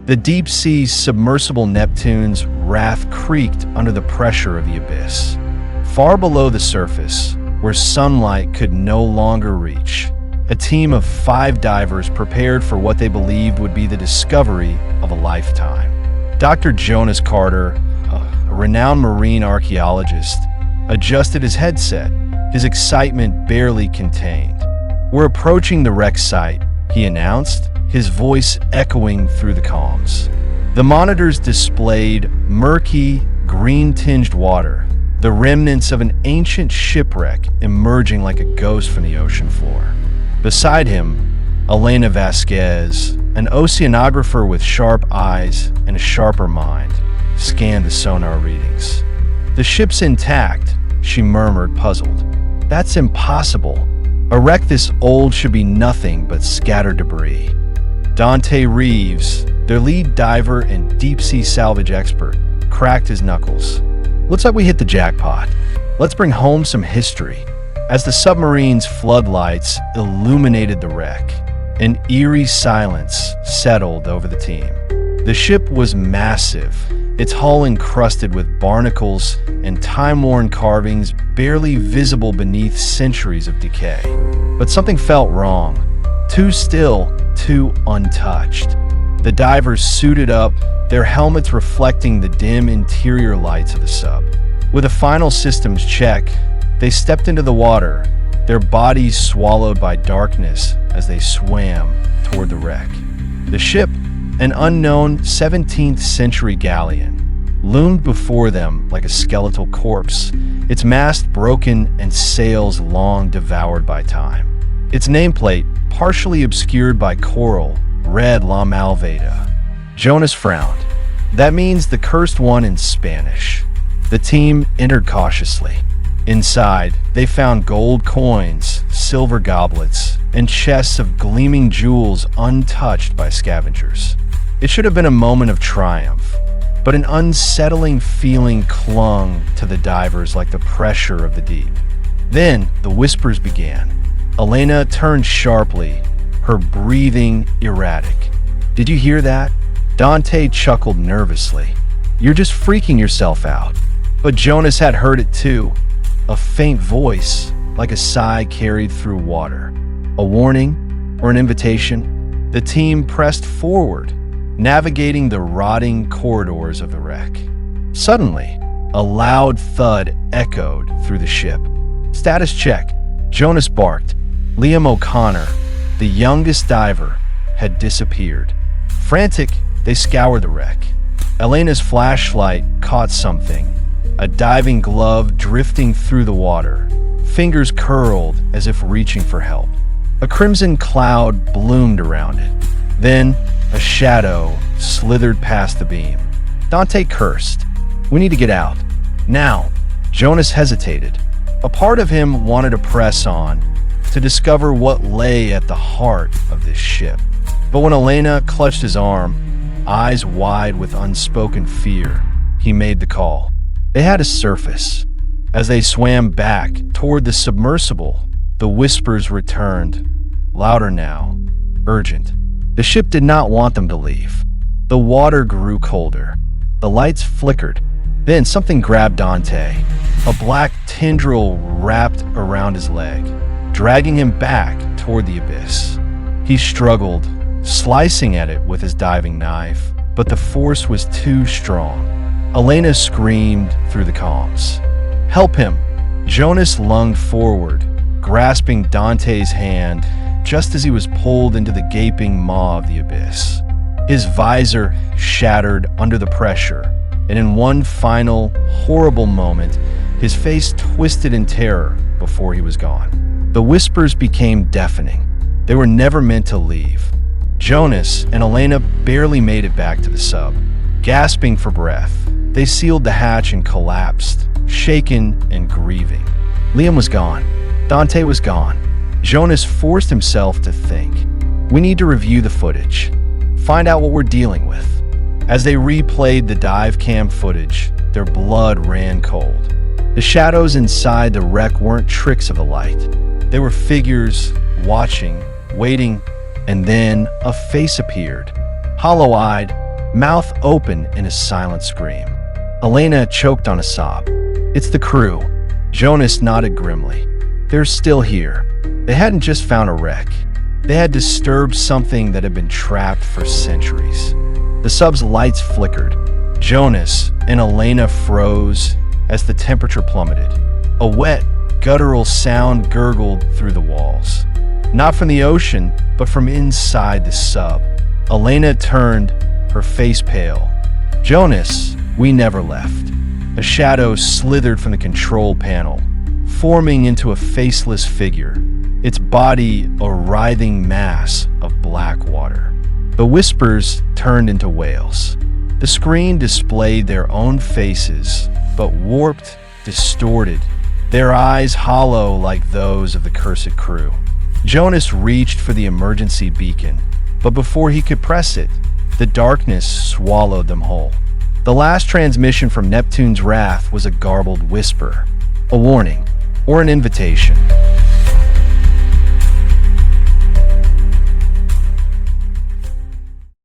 The deep-sea submersible Neptune's raft creaked under the pressure of the abyss. Far below the surface, where sunlight could no longer reach, a team of 5 divers prepared for what they believed would be the discovery of a lifetime. Dr. Jonas Carter, a renowned marine archaeologist, adjusted his headset, his excitement barely contained. "We're approaching the wreck site," he announced, his voice echoing through the comms. The monitors displayed murky, green-tinged water, the remnants of an ancient shipwreck emerging like a ghost from the ocean floor. Beside him, Elena Vasquez, an oceanographer with sharp eyes and a sharper mind, scanned the sonar readings. "The ship's intact," she murmured, puzzled. "That's impossible. A wreck this old should be nothing but scattered debris." Dante Reeves, their lead diver and deep-sea salvage expert, cracked his knuckles. "Looks like we hit the jackpot. Let's bring home some history." As the submarine's floodlights illuminated the wreck, an eerie silence settled over the team. The ship was massive, its hull encrusted with barnacles and time-worn carvings barely visible beneath centuries of decay. But something felt wrong. Too still, too untouched. The divers suited up, their helmets reflecting the dim interior lights of the sub. With a final systems check, they stepped into the water, their bodies swallowed by darkness as they swam toward the wreck. The ship, an unknown 17th century galleon, loomed before them like a skeletal corpse, its mast broken and sails long devoured by time. Its nameplate, partially obscured by coral, read La Malveda. Jonas frowned. "That means the Cursed One in Spanish." The team entered cautiously. Inside, they found gold coins, silver goblets, and chests of gleaming jewels untouched by scavengers. It should have been a moment of triumph, but an unsettling feeling clung to the divers like the pressure of the deep. Then the whispers began. Elena turned sharply, her breathing erratic. "Did you hear that?" Dante chuckled nervously. "You're just freaking yourself out." But Jonas had heard it too. A faint voice, like a sigh carried through water. A warning or an invitation? The team pressed forward, navigating the rotting corridors of the wreck. Suddenly, a loud thud echoed through the ship. "Status check," Jonas barked. Liam O'Connor, the youngest diver, had disappeared. Frantic, they scoured the wreck. Elena's flashlight caught something, a diving glove drifting through the water, fingers curled as if reaching for help. A crimson cloud bloomed around it. Then, a shadow slithered past the beam. Dante cursed. "We need to get out. Now." Jonas hesitated. A part of him wanted to press on, to discover what lay at the heart of this ship. But when Elena clutched his arm, eyes wide with unspoken fear, he made the call. They had to surface. As they swam back toward the submersible, the whispers returned, louder now, urgent. The ship did not want them to leave. The water grew colder. The lights flickered. Then something grabbed Dante. A black tendril wrapped around his leg, dragging him back toward the abyss. He struggled, slicing at it with his diving knife, but the force was too strong. Elena screamed through the comms. "Help him!" Jonas lunged forward, grasping Dante's hand just as he was pulled into the gaping maw of the abyss. His visor shattered under the pressure, and in one final, horrible moment, his face twisted in terror before he was gone. The whispers became deafening. They were never meant to leave. Jonas and Elena barely made it back to the sub. Gasping for breath, they sealed the hatch and collapsed, shaken and grieving. Liam was gone. Dante was gone. Jonas forced himself to think. We need to review the footage. Find out what we're dealing with. As they replayed the dive cam footage, their blood ran cold. The shadows inside the wreck weren't tricks of the light. They were figures, watching, waiting, and then a face appeared. Hollow-eyed, mouth open in a silent scream. Elena choked on a sob. "It's the crew." Jonas nodded grimly. "They're still here. They hadn't just found a wreck. They had disturbed something that had been trapped for centuries." The sub's lights flickered. Jonas and Elena froze as the temperature plummeted. A wet, guttural sound gurgled through the walls. Not from the ocean, but from inside the sub. Elena turned, her face pale. "Jonas, we never left." A shadow slithered from the control panel, forming into a faceless figure, its body a writhing mass of black water. The whispers turned into wails. The screen displayed their own faces, but warped, distorted, their eyes hollow like those of the cursed crew. Jonas reached for the emergency beacon, but before he could press it, the darkness swallowed them whole. The last transmission from Neptune's wrath was a garbled whisper, a warning, or an invitation.